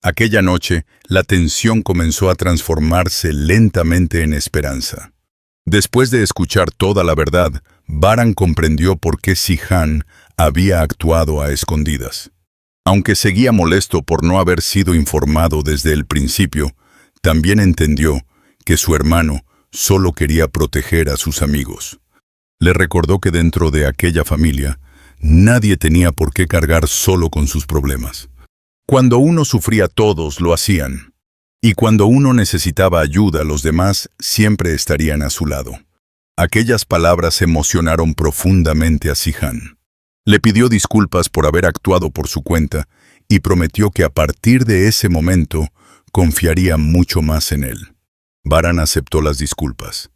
Aquella noche, la tensión comenzó a transformarse lentamente en esperanza. Después de escuchar toda la verdad, Baran comprendió por qué Sihan había actuado a escondidas. Aunque seguía molesto por no haber sido informado desde el principio, también entendió que su hermano solo quería proteger a sus amigos. Le recordó que dentro de aquella familia, nadie tenía por qué cargar solo con sus problemas. Cuando uno sufría, todos lo hacían. Y cuando uno necesitaba ayuda, los demás siempre estarían a su lado. Aquellas palabras emocionaron profundamente a Sihan. Le pidió disculpas por haber actuado por su cuenta y prometió que a partir de ese momento confiaría mucho más en él. Baran aceptó las disculpas,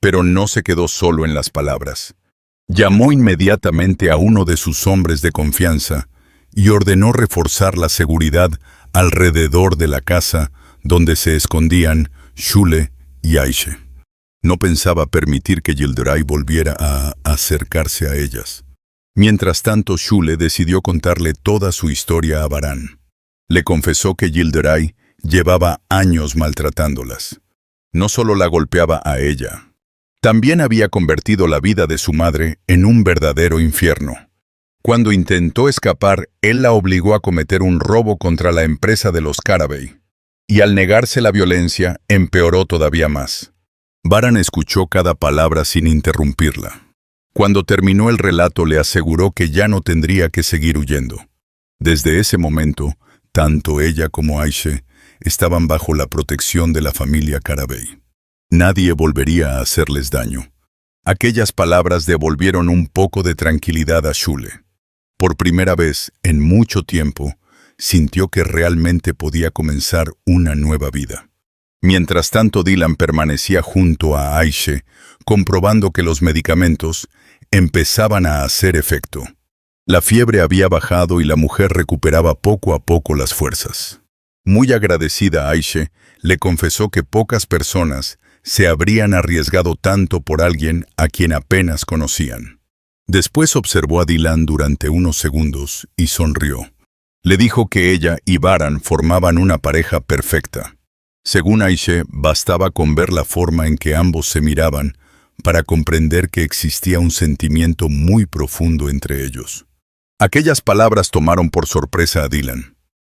pero no se quedó solo en las palabras. Llamó inmediatamente a uno de sus hombres de confianza y ordenó reforzar la seguridad alrededor de la casa donde se escondían Shule y Aishe. No pensaba permitir que Yildiray volviera a acercarse a ellas. Mientras tanto, Shule decidió contarle toda su historia a Baran. Le confesó que Yildiray llevaba años maltratándolas. No solo la golpeaba a ella, también había convertido la vida de su madre en un verdadero infierno. Cuando intentó escapar, él la obligó a cometer un robo contra la empresa de los Karabey. Y al negarse la violencia, empeoró todavía más. Baran escuchó cada palabra sin interrumpirla. Cuando terminó el relato, le aseguró que ya no tendría que seguir huyendo. Desde ese momento, tanto ella como Aishe estaban bajo la protección de la familia Karabey. Nadie volvería a hacerles daño. Aquellas palabras devolvieron un poco de tranquilidad a Shule. Por primera vez en mucho tiempo, sintió que realmente podía comenzar una nueva vida. Mientras tanto, Dylan permanecía junto a Aishe, comprobando que los medicamentos empezaban a hacer efecto. La fiebre había bajado y la mujer recuperaba poco a poco las fuerzas. Muy agradecida, Aishe le confesó que pocas personas se habrían arriesgado tanto por alguien a quien apenas conocían. Después observó a Dylan durante unos segundos y sonrió. Le dijo que ella y Baran formaban una pareja perfecta. Según Aishe, bastaba con ver la forma en que ambos se miraban para comprender que existía un sentimiento muy profundo entre ellos. Aquellas palabras tomaron por sorpresa a Dylan.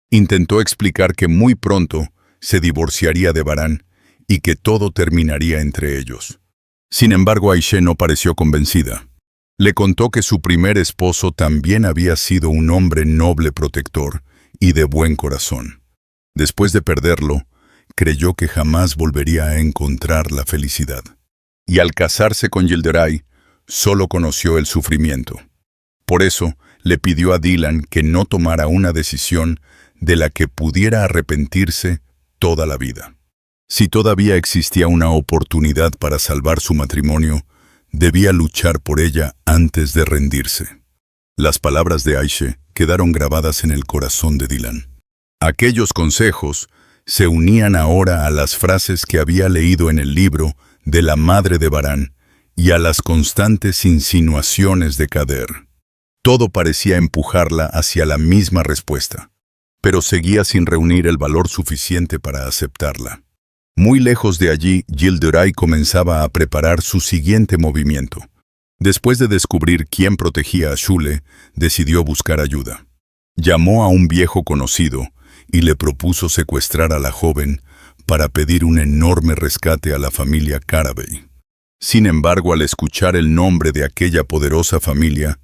Intentó explicar que muy pronto se divorciaría de Baran y que todo terminaría entre ellos. Sin embargo, Aishe no pareció convencida. Le contó que su primer esposo también había sido un hombre noble, protector y de buen corazón. Después de perderlo, creyó que jamás volvería a encontrar la felicidad. Y al casarse con Yildiray, solo conoció el sufrimiento. Por eso, le pidió a Dylan que no tomara una decisión de la que pudiera arrepentirse toda la vida. Si todavía existía una oportunidad para salvar su matrimonio, debía luchar por ella antes de rendirse. Las palabras de Aishe quedaron grabadas en el corazón de Dylan. Aquellos consejos se unían ahora a las frases que había leído en el libro de la madre de Baran y a las constantes insinuaciones de Kader. Todo parecía empujarla hacia la misma respuesta, pero seguía sin reunir el valor suficiente para aceptarla. Muy lejos de allí, Yildiray comenzaba a preparar su siguiente movimiento. Después de descubrir quién protegía a Shule, decidió buscar ayuda. Llamó a un viejo conocido y le propuso secuestrar a la joven para pedir un enorme rescate a la familia Karabey. Sin embargo, al escuchar el nombre de aquella poderosa familia,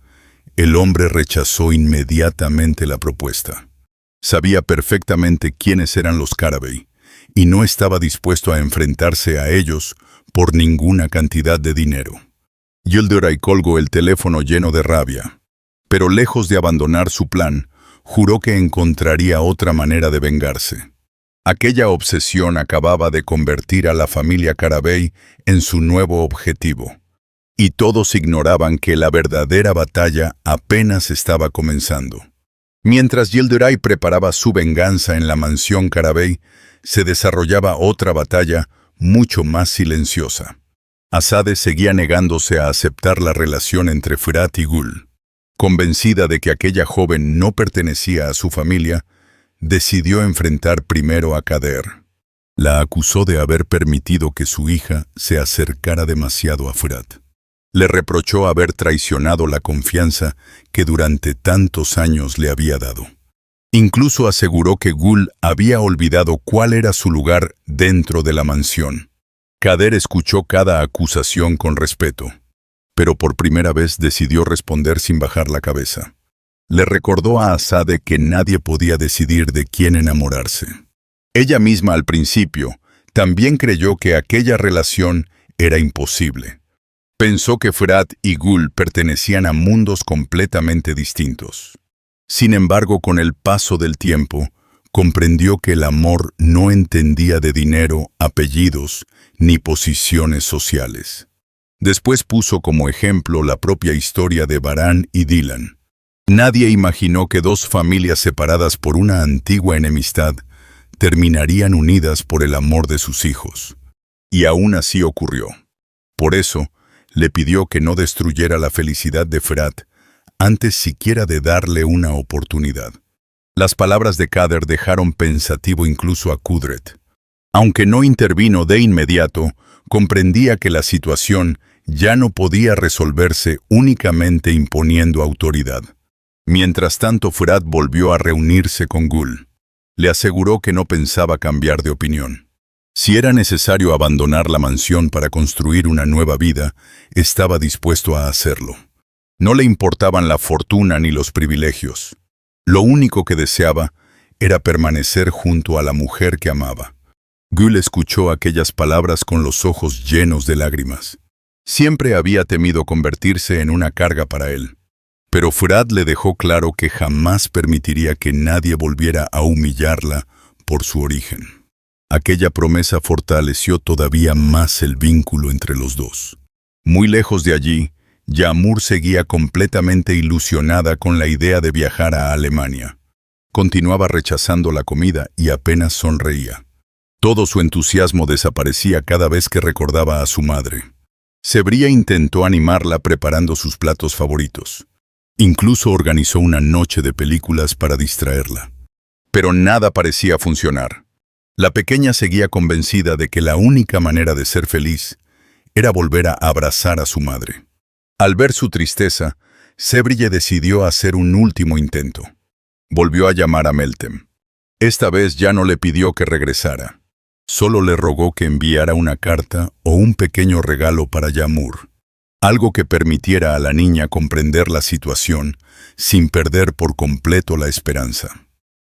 el hombre rechazó inmediatamente la propuesta. Sabía perfectamente quiénes eran los Karabey y no estaba dispuesto a enfrentarse a ellos por ninguna cantidad de dinero. Yildiray colgó el teléfono lleno de rabia, pero lejos de abandonar su plan, juró que encontraría otra manera de vengarse. Aquella obsesión acababa de convertir a la familia Karabey en su nuevo objetivo, y todos ignoraban que la verdadera batalla apenas estaba comenzando. Mientras Yildiray preparaba su venganza en la mansión Karabey, se desarrollaba otra batalla mucho más silenciosa. Azadeh seguía negándose a aceptar la relación entre Firat y Gul. Convencida de que aquella joven no pertenecía a su familia, decidió enfrentar primero a Kader. La acusó de haber permitido que su hija se acercara demasiado a Fırat. Le reprochó haber traicionado la confianza que durante tantos años le había dado. Incluso aseguró que Gül había olvidado cuál era su lugar dentro de la mansión. Kader escuchó cada acusación con respeto, pero por primera vez decidió responder sin bajar la cabeza. Le recordó a Azade que nadie podía decidir de quién enamorarse. Ella misma al principio también creyó que aquella relación era imposible. Pensó que Fırat y Gül pertenecían a mundos completamente distintos. Sin embargo, con el paso del tiempo, comprendió que el amor no entendía de dinero, apellidos, ni posiciones sociales. Después puso como ejemplo la propia historia de Baran y Dilan. Nadie imaginó que dos familias separadas por una antigua enemistad terminarían unidas por el amor de sus hijos. Y aún así ocurrió. Por eso, le pidió que no destruyera la felicidad de Fırat antes siquiera de darle una oportunidad. Las palabras de Kader dejaron pensativo incluso a Kudret. Aunque no intervino de inmediato, comprendía que la situación ya no podía resolverse únicamente imponiendo autoridad. Mientras tanto, Fırat volvió a reunirse con Gül. Le aseguró que no pensaba cambiar de opinión. Si era necesario abandonar la mansión para construir una nueva vida, estaba dispuesto a hacerlo. No le importaban la fortuna ni los privilegios. Lo único que deseaba era permanecer junto a la mujer que amaba. Gül escuchó aquellas palabras con los ojos llenos de lágrimas. Siempre había temido convertirse en una carga para él. Pero Fırat le dejó claro que jamás permitiría que nadie volviera a humillarla por su origen. Aquella promesa fortaleció todavía más el vínculo entre los dos. Muy lejos de allí, Yağmur seguía completamente ilusionada con la idea de viajar a Alemania. Continuaba rechazando la comida y apenas sonreía. Todo su entusiasmo desaparecía cada vez que recordaba a su madre. Sebría intentó animarla preparando sus platos favoritos. Incluso organizó una noche de películas para distraerla. Pero nada parecía funcionar. La pequeña seguía convencida de que la única manera de ser feliz era volver a abrazar a su madre. Al ver su tristeza, Sebrie decidió hacer un último intento. Volvió a llamar a Meltem. Esta vez ya no le pidió que regresara. Solo le rogó que enviara una carta o un pequeño regalo para Yağmur. Algo que permitiera a la niña comprender la situación sin perder por completo la esperanza.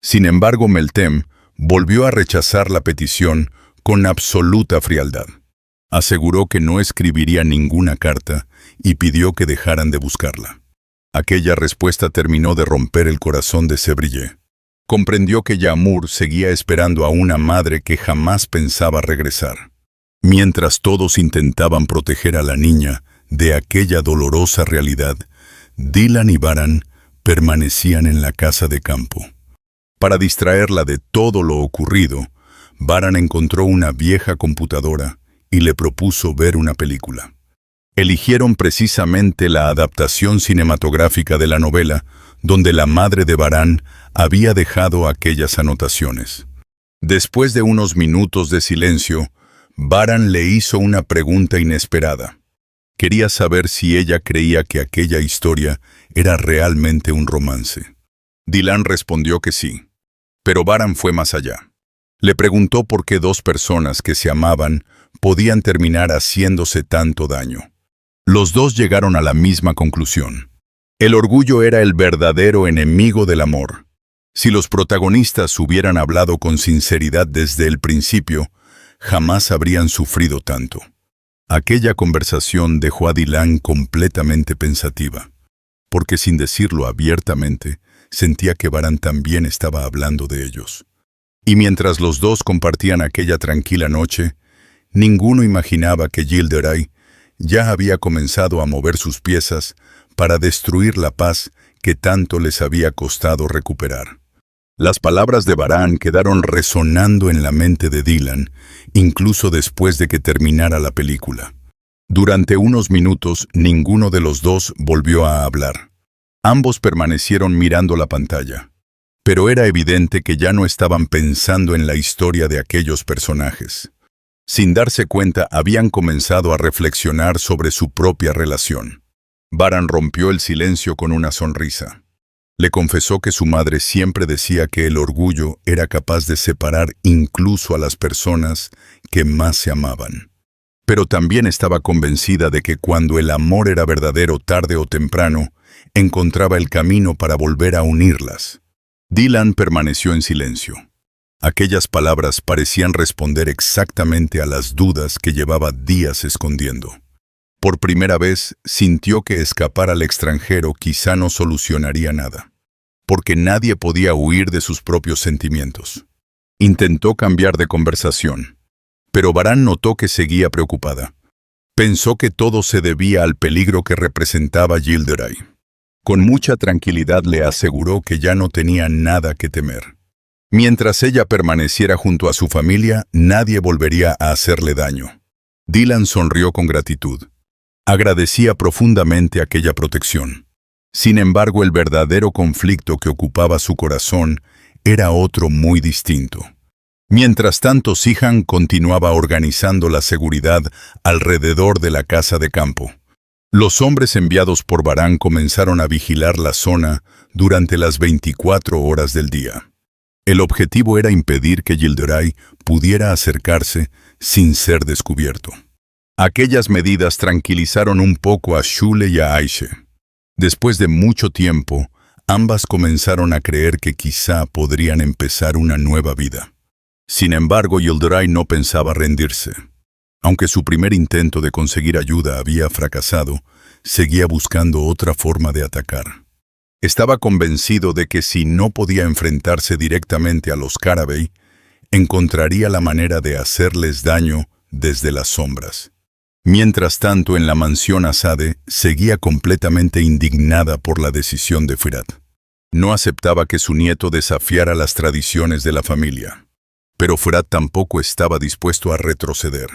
Sin embargo, Meltem volvió a rechazar la petición con absoluta frialdad. Aseguró que no escribiría ninguna carta y pidió que dejaran de buscarla. Aquella respuesta terminó de romper el corazón de Sebrie. Comprendió que Yağmur seguía esperando a una madre que jamás pensaba regresar. Mientras todos intentaban proteger a la niña de aquella dolorosa realidad, Dilan y Baran permanecían en la casa de campo. Para distraerla de todo lo ocurrido, Baran encontró una vieja computadora y le propuso ver una película. Eligieron precisamente la adaptación cinematográfica de la novela, donde la madre de Baran había dejado aquellas anotaciones. Después de unos minutos de silencio, Baran le hizo una pregunta inesperada. Quería saber si ella creía que aquella historia era realmente un romance. Dilan respondió que sí, pero Baran fue más allá. Le preguntó por qué dos personas que se amaban podían terminar haciéndose tanto daño. Los dos llegaron a la misma conclusión. El orgullo era el verdadero enemigo del amor. Si los protagonistas hubieran hablado con sinceridad desde el principio, jamás habrían sufrido tanto. Aquella conversación dejó a Dilan completamente pensativa, porque sin decirlo abiertamente, sentía que Baran también estaba hablando de ellos. Y mientras los dos compartían aquella tranquila noche, ninguno imaginaba que Yildiray ya había comenzado a mover sus piezas para destruir la paz que tanto les había costado recuperar. Las palabras de Baran quedaron resonando en la mente de Dilan, incluso después de que terminara la película. Durante unos minutos, ninguno de los dos volvió a hablar. Ambos permanecieron mirando la pantalla. Pero era evidente que ya no estaban pensando en la historia de aquellos personajes. Sin darse cuenta, habían comenzado a reflexionar sobre su propia relación. Baran rompió el silencio con una sonrisa. Le confesó que su madre siempre decía que el orgullo era capaz de separar incluso a las personas que más se amaban. Pero también estaba convencida de que cuando el amor era verdadero, tarde o temprano, encontraba el camino para volver a unirlas. Dylan permaneció en silencio. Aquellas palabras parecían responder exactamente a las dudas que llevaba días escondiendo. Por primera vez sintió que escapar al extranjero quizá no solucionaría nada, porque nadie podía huir de sus propios sentimientos. Intentó cambiar de conversación, pero Baran notó que seguía preocupada. Pensó que todo se debía al peligro que representaba Gilderay. Con mucha tranquilidad le aseguró que ya no tenía nada que temer. Mientras ella permaneciera junto a su familia, nadie volvería a hacerle daño. Dylan sonrió con gratitud. Agradecía profundamente aquella protección. Sin embargo, el verdadero conflicto que ocupaba su corazón era otro muy distinto. Mientras tanto, Sihan continuaba organizando la seguridad alrededor de la casa de campo. Los hombres enviados por Baran comenzaron a vigilar la zona durante las 24 horas del día. El objetivo era impedir que Gilderay pudiera acercarse sin ser descubierto. Aquellas medidas tranquilizaron un poco a Shule y a Aishe. Después de mucho tiempo, ambas comenzaron a creer que quizá podrían empezar una nueva vida. Sin embargo, Gilderay no pensaba rendirse. Aunque su primer intento de conseguir ayuda había fracasado, seguía buscando otra forma de atacar. Estaba convencido de que si no podía enfrentarse directamente a los Carabey, encontraría la manera de hacerles daño desde las sombras. Mientras tanto, en la mansión Asade, seguía completamente indignada por la decisión de Firat. No aceptaba que su nieto desafiara las tradiciones de la familia. Pero Firat tampoco estaba dispuesto a retroceder.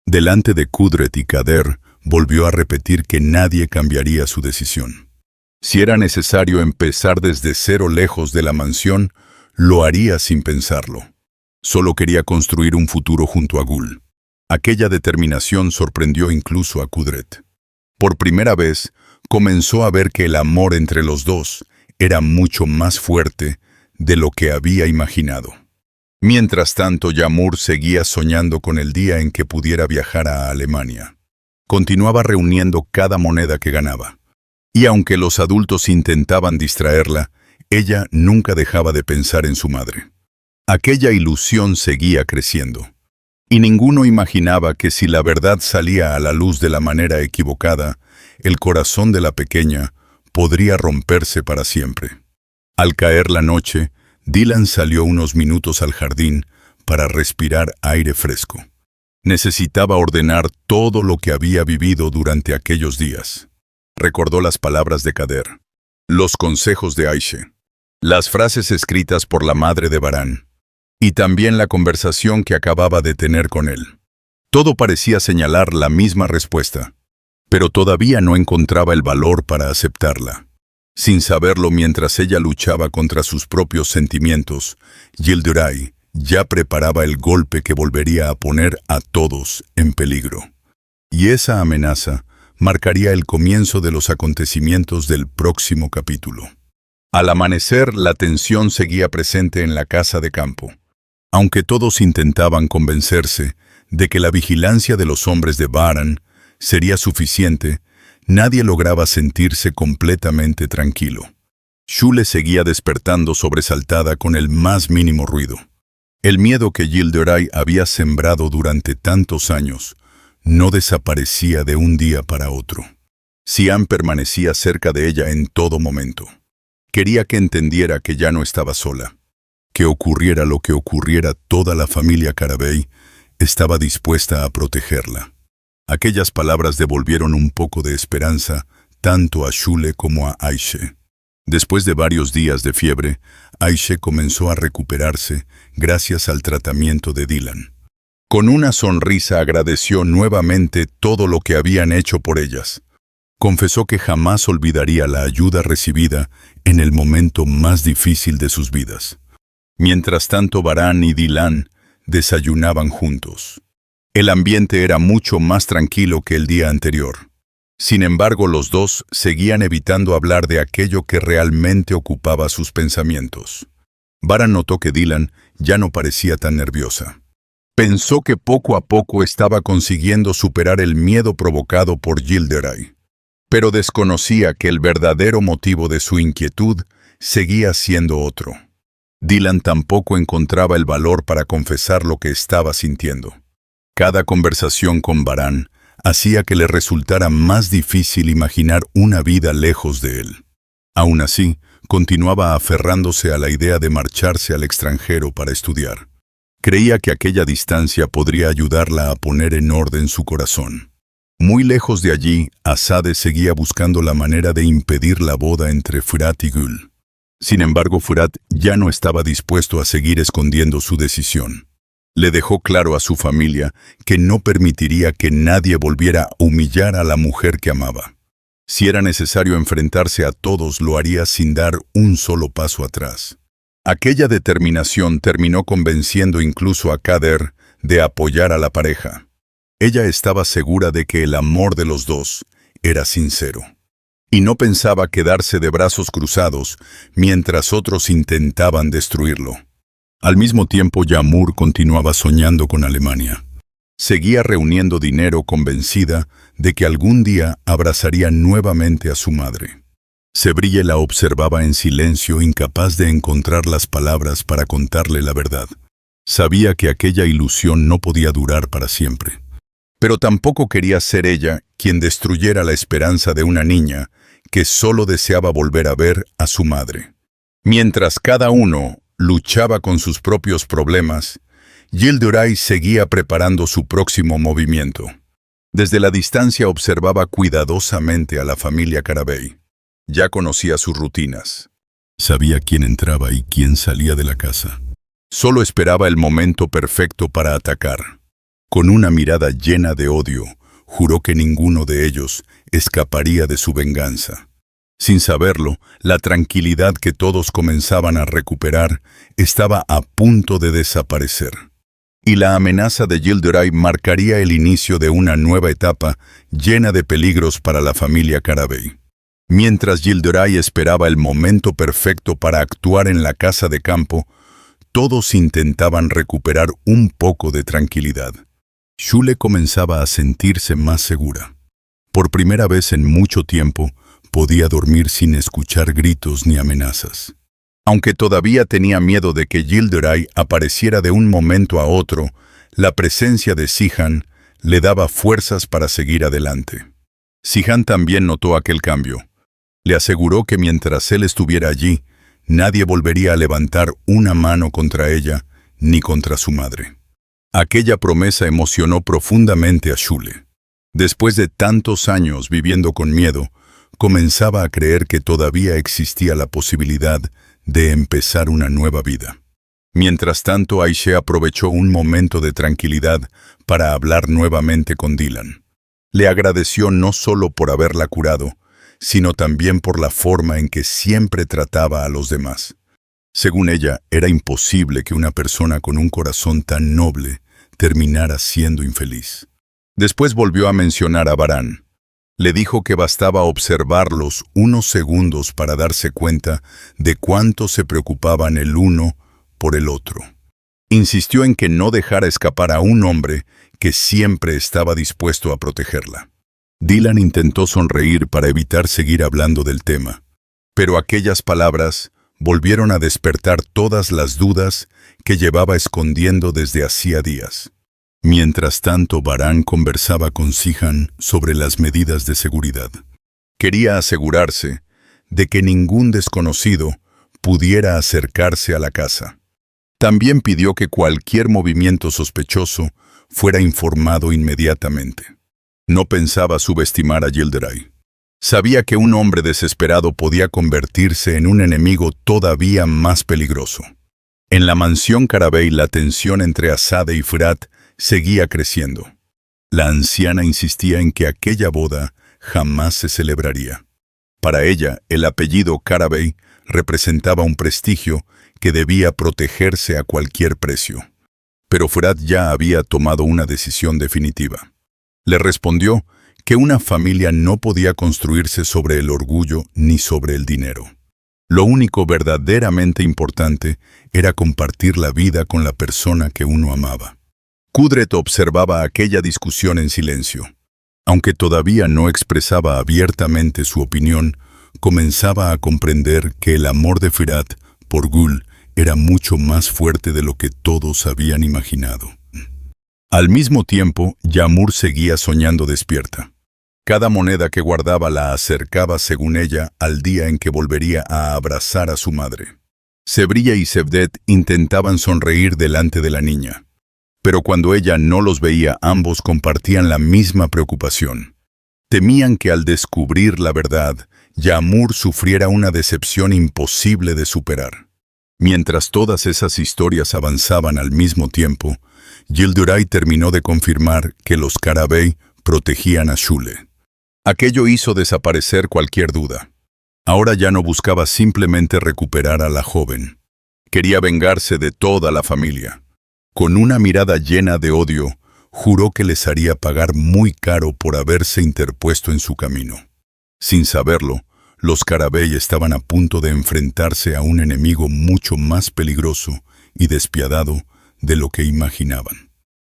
Delante de Kudret y Kader, volvió a repetir que nadie cambiaría su decisión. Si era necesario empezar desde cero lejos de la mansión, lo haría sin pensarlo. Solo quería construir un futuro junto a Gul. Aquella determinación sorprendió incluso a Kudret. Por primera vez, comenzó a ver que el amor entre los dos era mucho más fuerte de lo que había imaginado. Mientras tanto, Yamur seguía soñando con el día en que pudiera viajar a Alemania. Continuaba reuniendo cada moneda que ganaba. Y aunque los adultos intentaban distraerla, ella nunca dejaba de pensar en su madre. Aquella ilusión seguía creciendo. Y ninguno imaginaba que si la verdad salía a la luz de la manera equivocada, el corazón de la pequeña podría romperse para siempre. Al caer la noche, Dylan salió unos minutos al jardín para respirar aire fresco. Necesitaba ordenar todo lo que había vivido durante aquellos días. Recordó las palabras de Kader, los consejos de Aishe, las frases escritas por la madre de Baran, y también la conversación que acababa de tener con él. Todo parecía señalar la misma respuesta, pero todavía no encontraba el valor para aceptarla. Sin saberlo, mientras ella luchaba contra sus propios sentimientos, Gilderay ya preparaba el golpe que volvería a poner a todos en peligro. Y esa amenaza marcaría el comienzo de los acontecimientos del próximo capítulo. Al amanecer, la tensión seguía presente en la casa de campo. Aunque todos intentaban convencerse de que la vigilancia de los hombres de Baran sería suficiente, nadie lograba sentirse completamente tranquilo. Shule seguía despertando sobresaltada con el más mínimo ruido. El miedo que Gilderay había sembrado durante tantos años no desaparecía de un día para otro. Sian permanecía cerca de ella en todo momento. Quería que entendiera que ya no estaba sola. Que ocurriera lo que ocurriera, toda la familia Carabey estaba dispuesta a protegerla. Aquellas palabras devolvieron un poco de esperanza tanto a Shule como a Aishe. Después de varios días de fiebre, Aishe comenzó a recuperarse gracias al tratamiento de Dylan. Con una sonrisa agradeció nuevamente todo lo que habían hecho por ellas. Confesó que jamás olvidaría la ayuda recibida en el momento más difícil de sus vidas. Mientras tanto, Baran y Dilan desayunaban juntos. El ambiente era mucho más tranquilo que el día anterior. Sin embargo, los dos seguían evitando hablar de aquello que realmente ocupaba sus pensamientos. Baran notó que Dilan ya no parecía tan nerviosa. Pensó que poco a poco estaba consiguiendo superar el miedo provocado por Yildiray. Pero desconocía que el verdadero motivo de su inquietud seguía siendo otro. Dilan tampoco encontraba el valor para confesar lo que estaba sintiendo. Cada conversación con Baran hacía que le resultara más difícil imaginar una vida lejos de él. Aún así, continuaba aferrándose a la idea de marcharse al extranjero para estudiar. Creía que aquella distancia podría ayudarla a poner en orden su corazón. Muy lejos de allí, Asade seguía buscando la manera de impedir la boda entre Fırat y Gül. Sin embargo, Fırat ya no estaba dispuesto a seguir escondiendo su decisión. Le dejó claro a su familia que no permitiría que nadie volviera a humillar a la mujer que amaba. Si era necesario enfrentarse a todos, lo haría sin dar un solo paso atrás. Aquella determinación terminó convenciendo incluso a Kader de apoyar a la pareja. Ella estaba segura de que el amor de los dos era sincero, y no pensaba quedarse de brazos cruzados mientras otros intentaban destruirlo. Al mismo tiempo, Yağmur continuaba soñando con Alemania. Seguía reuniendo dinero convencida de que algún día abrazaría nuevamente a su madre. Sebrille la observaba en silencio, incapaz de encontrar las palabras para contarle la verdad. Sabía que aquella ilusión no podía durar para siempre. Pero tampoco quería ser ella quien destruyera la esperanza de una niña que solo deseaba volver a ver a su madre. Mientras cada uno luchaba con sus propios problemas, Yildiray seguía preparando su próximo movimiento. Desde la distancia observaba cuidadosamente a la familia Karabey. Ya conocía sus rutinas. Sabía quién entraba y quién salía de la casa. Solo esperaba el momento perfecto para atacar. Con una mirada llena de odio, juró que ninguno de ellos escaparía de su venganza. Sin saberlo, la tranquilidad que todos comenzaban a recuperar estaba a punto de desaparecer. Y la amenaza de Yildiray marcaría el inicio de una nueva etapa llena de peligros para la familia Karabey. Mientras Yildiray esperaba el momento perfecto para actuar en la casa de campo, todos intentaban recuperar un poco de tranquilidad. Şule comenzaba a sentirse más segura. Por primera vez en mucho tiempo, podía dormir sin escuchar gritos ni amenazas. Aunque todavía tenía miedo de que Yildiray apareciera de un momento a otro, la presencia de Cihan le daba fuerzas para seguir adelante. Cihan también notó aquel cambio. Le aseguró que mientras él estuviera allí, nadie volvería a levantar una mano contra ella ni contra su madre. Aquella promesa emocionó profundamente a Şule. Después de tantos años viviendo con miedo, comenzaba a creer que todavía existía la posibilidad de empezar una nueva vida. Mientras tanto, Ayşe aprovechó un momento de tranquilidad para hablar nuevamente con Dilan. Le agradeció no solo por haberla curado, sino también por la forma en que siempre trataba a los demás. Según ella, era imposible que una persona con un corazón tan noble terminara siendo infeliz. Después volvió a mencionar a Baran. Le dijo que bastaba observarlos unos segundos para darse cuenta de cuánto se preocupaban el uno por el otro. Insistió en que no dejara escapar a un hombre que siempre estaba dispuesto a protegerla. Dilan intentó sonreír para evitar seguir hablando del tema, pero aquellas palabras volvieron a despertar todas las dudas que llevaba escondiendo desde hacía días. Mientras tanto, Baran conversaba con Cihan sobre las medidas de seguridad. Quería asegurarse de que ningún desconocido pudiera acercarse a la casa. También pidió que cualquier movimiento sospechoso fuera informado inmediatamente. No pensaba subestimar a Yildiray. Sabía que un hombre desesperado podía convertirse en un enemigo todavía más peligroso. En la mansión Karabey, la tensión entre Asade y Fırat seguía creciendo. La anciana insistía en que aquella boda jamás se celebraría. Para ella, el apellido Karabey representaba un prestigio que debía protegerse a cualquier precio. Pero Fırat ya había tomado una decisión definitiva. Le respondió que una familia no podía construirse sobre el orgullo ni sobre el dinero. Lo único verdaderamente importante era compartir la vida con la persona que uno amaba. Kudret observaba aquella discusión en silencio. Aunque todavía no expresaba abiertamente su opinión, comenzaba a comprender que el amor de Fırat por Gül era mucho más fuerte de lo que todos habían imaginado. Al mismo tiempo, Yağmur seguía soñando despierta. Cada moneda que guardaba la acercaba, según ella, al día en que volvería a abrazar a su madre. Sebrilla y Cevdet intentaban sonreír delante de la niña. Pero cuando ella no los veía, ambos compartían la misma preocupación. Temían que al descubrir la verdad, Yağmur sufriera una decepción imposible de superar. Mientras todas esas historias avanzaban al mismo tiempo, Yildiray terminó de confirmar que los Karabey protegían a Şule. Aquello hizo desaparecer cualquier duda. Ahora ya no buscaba simplemente recuperar a la joven. Quería vengarse de toda la familia. Con una mirada llena de odio, juró que les haría pagar muy caro por haberse interpuesto en su camino. Sin saberlo, los Karabey estaban a punto de enfrentarse a un enemigo mucho más peligroso y despiadado de lo que imaginaban.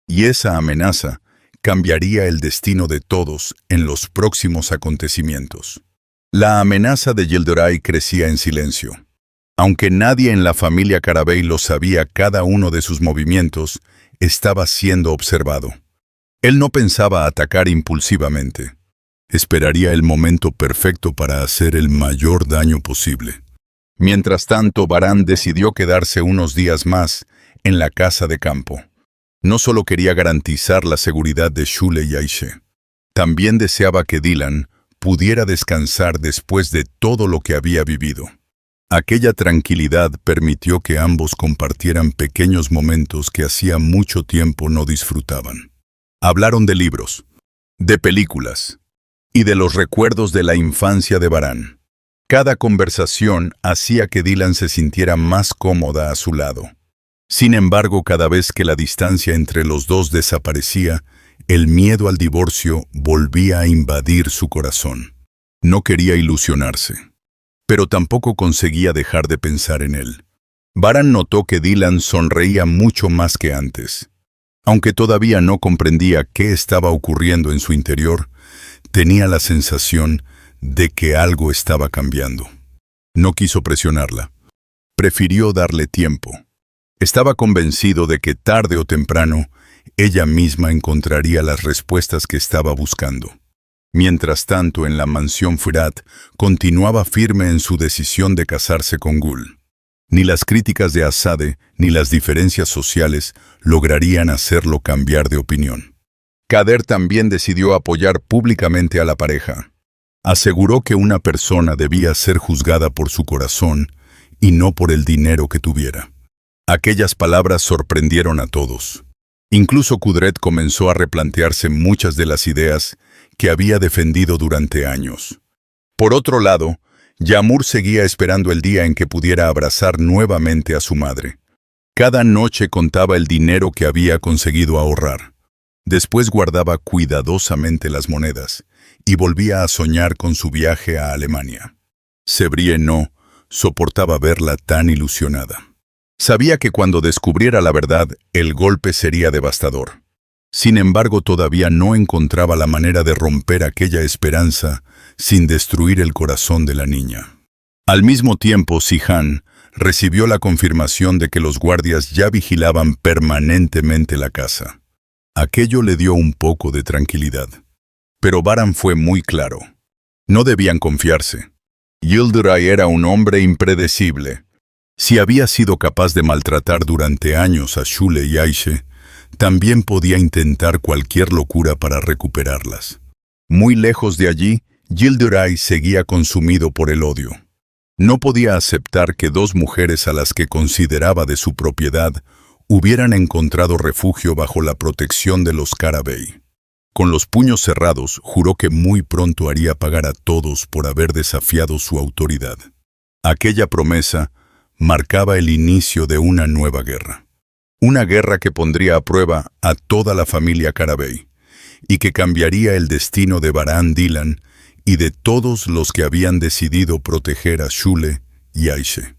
Y esa amenaza cambiaría el destino de todos en los próximos acontecimientos. La amenaza de Yildiray crecía en silencio. Aunque nadie en la familia Karabey lo sabía, cada uno de sus movimientos estaba siendo observado. Él no pensaba atacar impulsivamente. Esperaría el momento perfecto para hacer el mayor daño posible. Mientras tanto, Baran decidió quedarse unos días más en la casa de campo. No solo quería garantizar la seguridad de Şule y Ayşe, también deseaba que Dilan pudiera descansar después de todo lo que había vivido. Aquella tranquilidad permitió que ambos compartieran pequeños momentos que hacía mucho tiempo no disfrutaban. Hablaron de libros, de películas y de los recuerdos de la infancia de Baran. Cada conversación hacía que Dilan se sintiera más cómoda a su lado. Sin embargo, cada vez que la distancia entre los dos desaparecía, el miedo al divorcio volvía a invadir su corazón. No quería ilusionarse, pero tampoco conseguía dejar de pensar en él. Baran notó que Dilan sonreía mucho más que antes. Aunque todavía no comprendía qué estaba ocurriendo en su interior, tenía la sensación de que algo estaba cambiando. No quiso presionarla. Prefirió darle tiempo. Estaba convencido de que tarde o temprano ella misma encontraría las respuestas que estaba buscando. Mientras tanto, en la mansión Fırat continuaba firme en su decisión de casarse con Gül. Ni las críticas de Asade ni las diferencias sociales lograrían hacerlo cambiar de opinión. Kader también decidió apoyar públicamente a la pareja. Aseguró que una persona debía ser juzgada por su corazón y no por el dinero que tuviera. Aquellas palabras sorprendieron a todos. Incluso Kudret comenzó a replantearse muchas de las ideas que había defendido durante años. Por otro lado, Yağmur seguía esperando el día en que pudiera abrazar nuevamente a su madre. Cada noche contaba el dinero que había conseguido ahorrar. Después guardaba cuidadosamente las monedas y volvía a soñar con su viaje a Alemania. Sebrilla no soportaba verla tan ilusionada. Sabía que cuando descubriera la verdad, el golpe sería devastador. Sin embargo, todavía no encontraba la manera de romper aquella esperanza sin destruir el corazón de la niña. Al mismo tiempo, Cihan recibió la confirmación de que los guardias ya vigilaban permanentemente la casa. Aquello le dio un poco de tranquilidad. Pero Baran fue muy claro. No debían confiarse. Yildiray era un hombre impredecible. Si había sido capaz de maltratar durante años a Şule y Ayşe, también podía intentar cualquier locura para recuperarlas. Muy lejos de allí, Yildiray seguía consumido por el odio. No podía aceptar que dos mujeres a las que consideraba de su propiedad hubieran encontrado refugio bajo la protección de los Karabey. Con los puños cerrados, juró que muy pronto haría pagar a todos por haber desafiado su autoridad. Aquella promesa marcaba el inicio de una nueva guerra. Una guerra que pondría a prueba a toda la familia Carabey y que cambiaría el destino de Barán Dylan y de todos los que habían decidido proteger a Shule y Aishe.